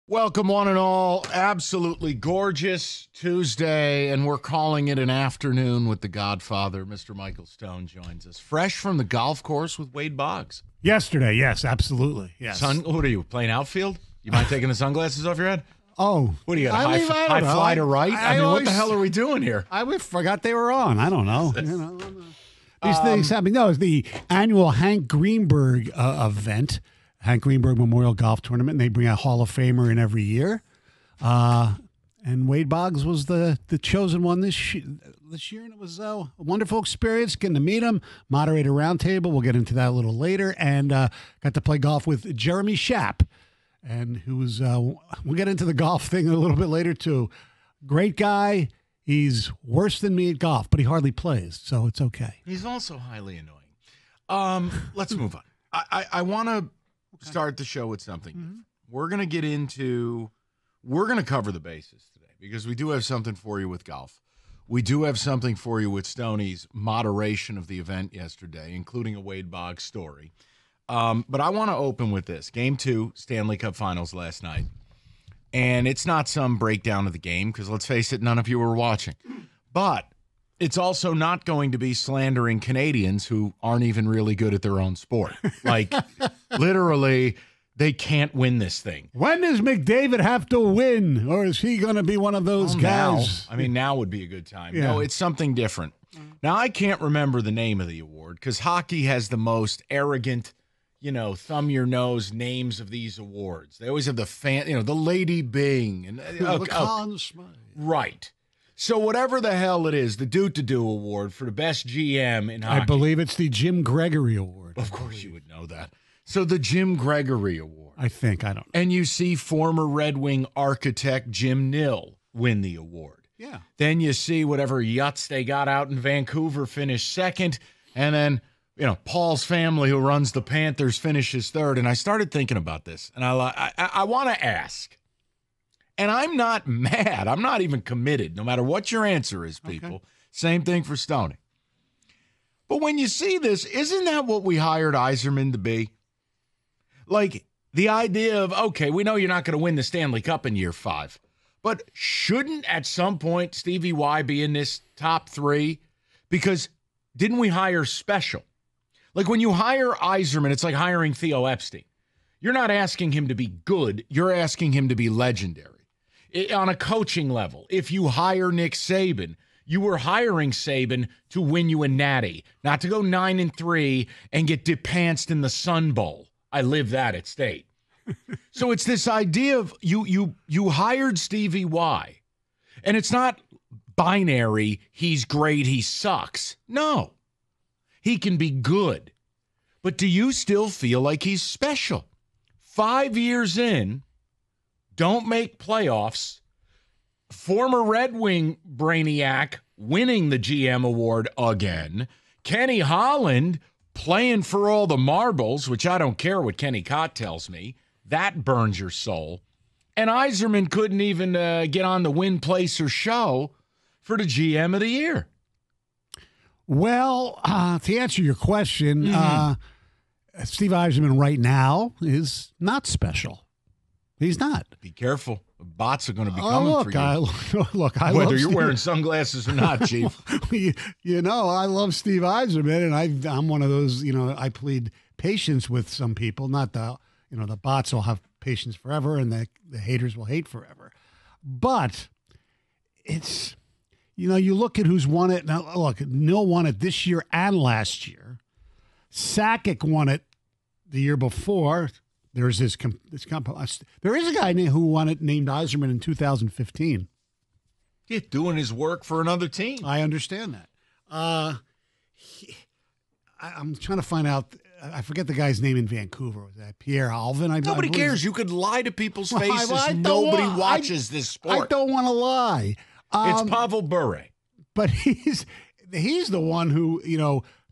Welcome, one and all. Absolutely gorgeous Tuesday, and we're calling it an afternoon with the Godfather. Mr. Michael Stone joins us, fresh from the golf course with Wade Boggs. Yesterday, yes, absolutely, yes. What are you, playing outfield? You mind taking the sunglasses off your head? Oh. What do you got, high fly to right? I mean, what the hell are we doing here? I forgot they were on. I don't know. These things happen. No, it's the annual Hank Greenberg event. Hank Greenberg Memorial Golf Tournament, and they bring a Hall of Famer in every year. And Wade Boggs was the chosen one this year, and it was a wonderful experience getting to meet him, moderate a roundtable. We'll get into that a little later, and got to play golf with Jeremy Schaap, and who was we'll get into the golf thing a little bit later too. Great guy. He's worse than me at golf, but he hardly plays, so it's okay. He's also highly annoying. Let's move on. I want to start the show with something. Mm-hmm. We're going to cover the bases today because we do have something for you with golf. We do have something for you with Stoney's moderation of the event yesterday, including a Wade Boggs story. But I want to open with this. Game 2, Stanley Cup Finals last night. And it's not some breakdown of the game because, let's face it, none of you were watching. But it's also not going to be slandering Canadians who aren't even really good at their own sport. Like, literally, they can't win this thing. When does McDavid have to win? Or is he going to be one of those guys? Now would be a good time. Yeah. No, it's something different. Now, I can't remember the name of the award because hockey has the most arrogant, thumb your nose names of these awards. They always have the Lady Bing. And the Conn Smythe. Right. So whatever the hell it is, the Do-to-Do Award for the best GM in hockey. I believe it's the Jim Gregory Award. Of course you would know that. So the Jim Gregory Award. I don't know. And you see former Red Wing architect Jim Nill win the award. Yeah. Then you see whatever yachts they got out in Vancouver finish second. And then, Paul's family who runs the Panthers finishes third. And I started thinking about this. And I want to ask. And I'm not mad. I'm not even committed, no matter what your answer is, people. Okay. Same thing for Stoney. But when you see this, isn't that what we hired Yzerman to be? Like, the idea of, okay, we know you're not going to win the Stanley Cup in year 5, but shouldn't at some point Stevie Y be in this top 3? Because didn't we hire special? Like, when you hire Yzerman, it's like hiring Theo Epstein. You're not asking him to be good. You're asking him to be legendary. On a coaching level, if you hire Nick Saban, you were hiring Saban to win you a natty, not to go 9-3 and get depantsed in the Sun Bowl. I live that at State. So it's this idea of you hired Stevie Y, and it's not binary, he's great, he sucks. No, he can be good. But do you still feel like he's special? 5 years in, don't make playoffs. Former Red Wing brainiac winning the GM award again. Kenny Holland playing for all the marbles, which I don't care what Kenny Cott tells me. That burns your soul. And Yzerman couldn't even get on the Win Place or Show for the GM of the year. Well, to answer your question, Steve Yzerman right now is not special. He's not. Be careful. The bots are going to be coming for you. I whether you're wearing sunglasses or not, Chief. I love Steve Yzerman, and I'm one of those, I plead patience with some people. Not the bots will have patience forever, and the haters will hate forever. But it's, you look at who's won it. Now, look, Nill won it this year and last year. Sakic won it the year before. There's there is a guy who won it named Yzerman in 2015. Yeah, doing his work for another team. I understand that. I'm trying to find out. I forget the guy's name in Vancouver. Was that Pierre Alvin? Nobody cares. You could lie to people's faces. Nobody watches this sport. I don't want to lie. It's Pavel Bure. But he's the one who,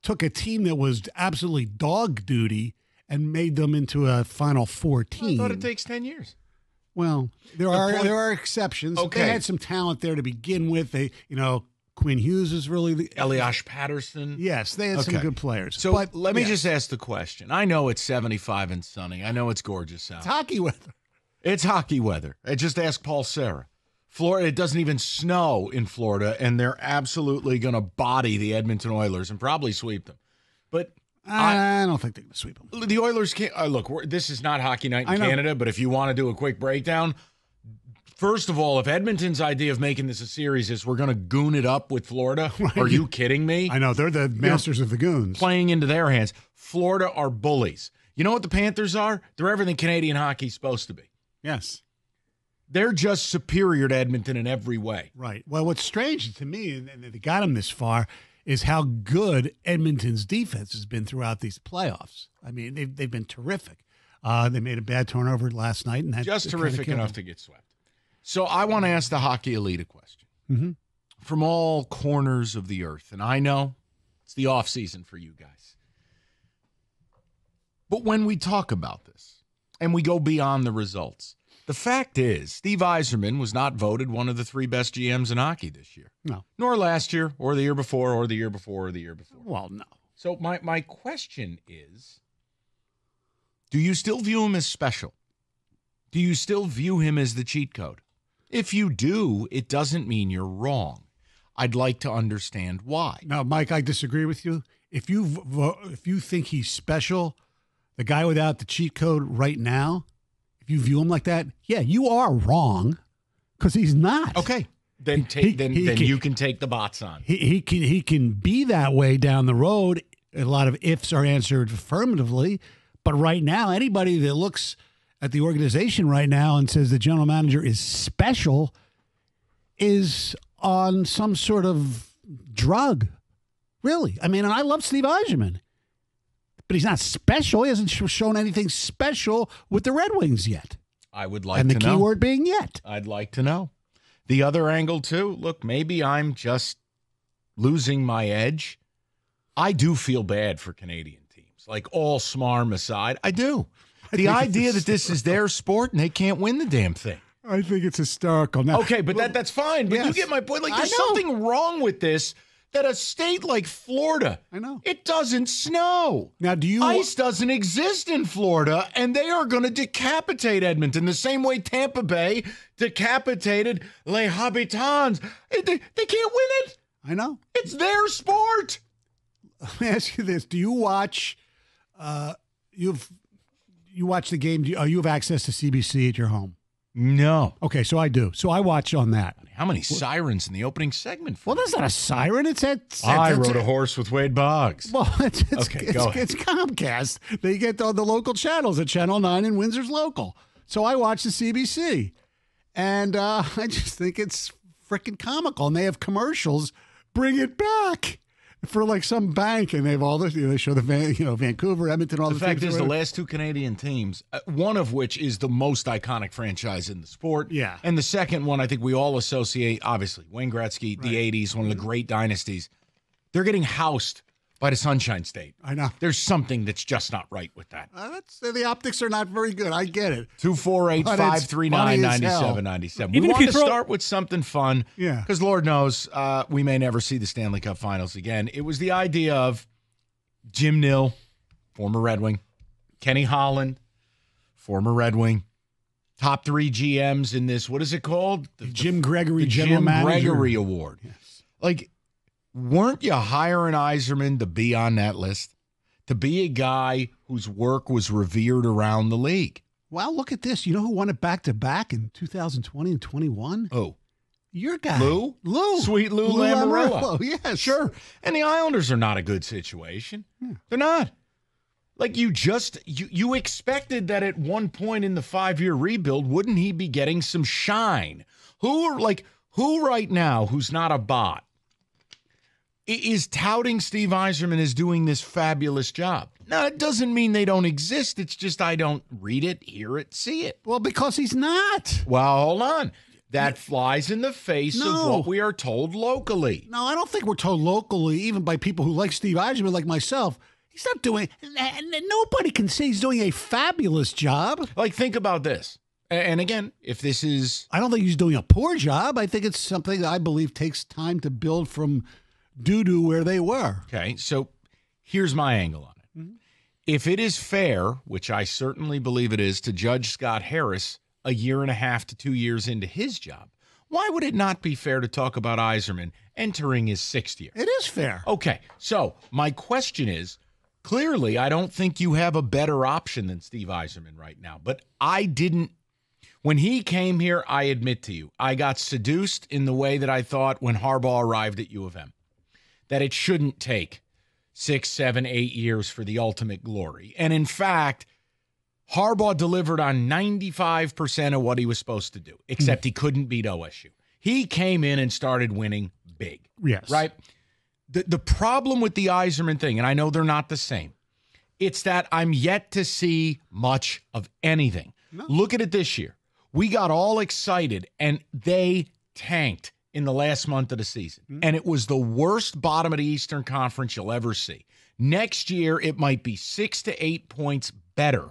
took a team that was absolutely dog duty and made them into a Final Four team. I thought it takes 10 years. Well, there are exceptions. Okay. They had some talent there to begin with. They, Quinn Hughes is really Elias Patterson. Yes, they had some good players. So let me just ask the question. I know it's 75 and sunny. I know it's gorgeous out. It's hockey weather. It's hockey weather. Just ask Paul Serra. Florida, it doesn't even snow in Florida, and they're absolutely going to body the Edmonton Oilers and probably sweep them. But I don't think they're going to sweep them. The Oilers can't. Look, this is not Hockey Night in Canada, but if you want to do a quick breakdown, first of all, if Edmonton's idea of making this a series is we're going to goon it up with Florida, are you kidding me? I know. They're the masters of the goons. Playing into their hands. Florida are bullies. You know what the Panthers are? They're everything Canadian hockey's supposed to be. Yes. They're just superior to Edmonton in every way. Right. Well, what's strange to me, and they got them this far, is how good Edmonton's defense has been throughout these playoffs. I mean, they've been terrific. They made a bad turnover last night. And just terrific enough to get swept. So I want to ask the Hockey Elite a question. From all corners of the earth, and I know it's the off season for you guys. But when we talk about this and we go beyond the results, the fact is Steve Yzerman was not voted one of the 3 best GMs in hockey this year. No. Nor last year, or the year before, or the year before, or the year before. Well, no. So my question is, do you still view him as special? Do you still view him as the cheat code? If you do, it doesn't mean you're wrong. I'd like to understand why. Now, Mike, I disagree with you. If you think he's special, the guy without the cheat code right now, if you view him like that, yeah, you are wrong because he's not. Okay. Then you can take the bots on. He can be that way down the road. A lot of ifs are answered affirmatively. But right now, anybody that looks at the organization right now and says the general manager is special is on some sort of drug. Really. I mean, and I love Steve Yzerman. But he's not special. He hasn't shown anything special with the Red Wings yet. I would like to know. And the key word being yet. I'd like to know. The other angle, too, look, maybe I'm just losing my edge. I do feel bad for Canadian teams. Like, all smarm aside, I do. The idea that this is their sport and they can't win the damn thing. I think it's hysterical. Now, okay, but that's fine. But you get my point. Like, there's something wrong with this. That a state like Florida, I know, it doesn't snow. Now, ice doesn't exist in Florida, and they are going to decapitate Edmonton the same way Tampa Bay decapitated Les Habitants. They can't win it. I know. It's their sport. Let me ask you this: do you watch? You watch the game? You have access to CBC at your home? No. Okay, so I do. So I watch on that. How many sirens in the opening segment? Well, that's not a siren. It's I rode a horse with Wade Boggs. Well, it's Comcast. They get on the local channels at Channel 9 and Windsor's local. So I watch the CBC. And I just think it's freaking comical. And they have commercials. Bring it back. For like some bank, and they have all this. They show the Vancouver, Edmonton, all the fact things. is, the last 2 Canadian teams, one of which is the most iconic franchise in the sport. Yeah, and the second one, I think we all associate, obviously, Wayne Gretzky, the '80s, one of the great dynasties. They're getting housed by the Sunshine State. I know. There's something that's just not right with that. The optics are not very good. I get it. 248-539-9797. We want to start with something fun. Yeah. Because Lord knows we may never see the Stanley Cup Finals again. It was the idea of Jim Nill, former Red Wing, Kenny Holland, former Red Wing, top 3 GMs in this, what is it called? The Jim Gregory General Manager. Jim Gregory Award. Yes. Like, weren't you hiring Yzerman to be on that list? To be a guy whose work was revered around the league? Well, look at this. You know who won it back-to-back in 2020 and 21? Oh. Your guy. Lou? Sweet Lou Lamoriello. Yes. Sure. And the Islanders are not a good situation. Yeah. They're not. Like, you expected that at one point in the 5-year rebuild, wouldn't he be getting some shine? Who right now, who's not a bot, is touting Steve Yzerman as doing this fabulous job? Now, it doesn't mean they don't exist. It's just I don't read it, hear it, see it. Well, because he's not. Well, hold on. That flies in the face of what we are told locally. No, I don't think we're told locally, even by people who like Steve Yzerman, like myself. He's not doing – nobody can say he's doing a fabulous job. Like, think about this. And again, if this is – I don't think he's doing a poor job. I think it's something that I believe takes time to build from – doo-doo where they were. Okay, so here's my angle on it. Mm-hmm. If it is fair, which I certainly believe it is, to judge Scott Harris a year and a half to 2 years into his job, why would it not be fair to talk about Yzerman entering his 6th year? It is fair. Okay, so my question is, clearly I don't think you have a better option than Steve Yzerman right now, but I didn't. When he came here, I admit to you, I got seduced in the way that I thought when Harbaugh arrived at U of M, that it shouldn't take 6, 7, 8 years for the ultimate glory. And in fact, Harbaugh delivered on 95% of what he was supposed to do, except he couldn't beat OSU. He came in and started winning big. Yes. Right? The problem with the Yzerman thing, and I know they're not the same, it's that I'm yet to see much of anything. No. Look at it this year. We got all excited, and they tanked in the last month of the season. And it was the worst bottom of the Eastern Conference you'll ever see. Next year, it might be 6 to 8 points better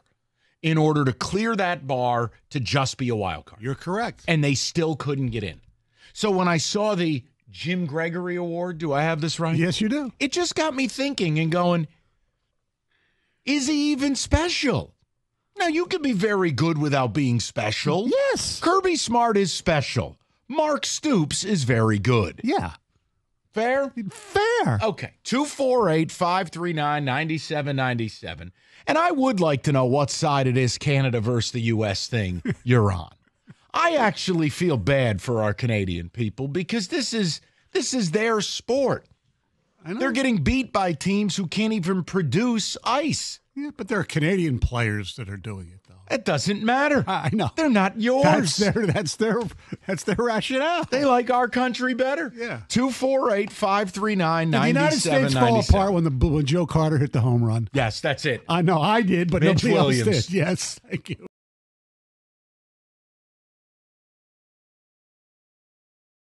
in order to clear that bar to just be a wild card. You're correct. And they still couldn't get in. So when I saw the Jim Gregory Award, do I have this right? Yes, you do. It just got me thinking and going, is he even special? Now, you can be very good without being special. Yes. Kirby Smart is special. Mark Stoops is very good. Yeah. Fair? Fair. Okay. 248-539-9797. And I would like to know what side of this Canada versus the U.S. thing you're on. I actually feel bad for our Canadian people because this is their sport. I know. They're getting beat by teams who can't even produce ice. Yeah, but there are Canadian players that are doing it, though. It doesn't matter. I know. They're not yours. That's their rationale. They like our country better. Yeah. 248-539-9797. The United States fall apart when Joe Carter hit the home run. Yes, that's it. I know I did, but Mitch nobody Williams. else did. Yes, thank you.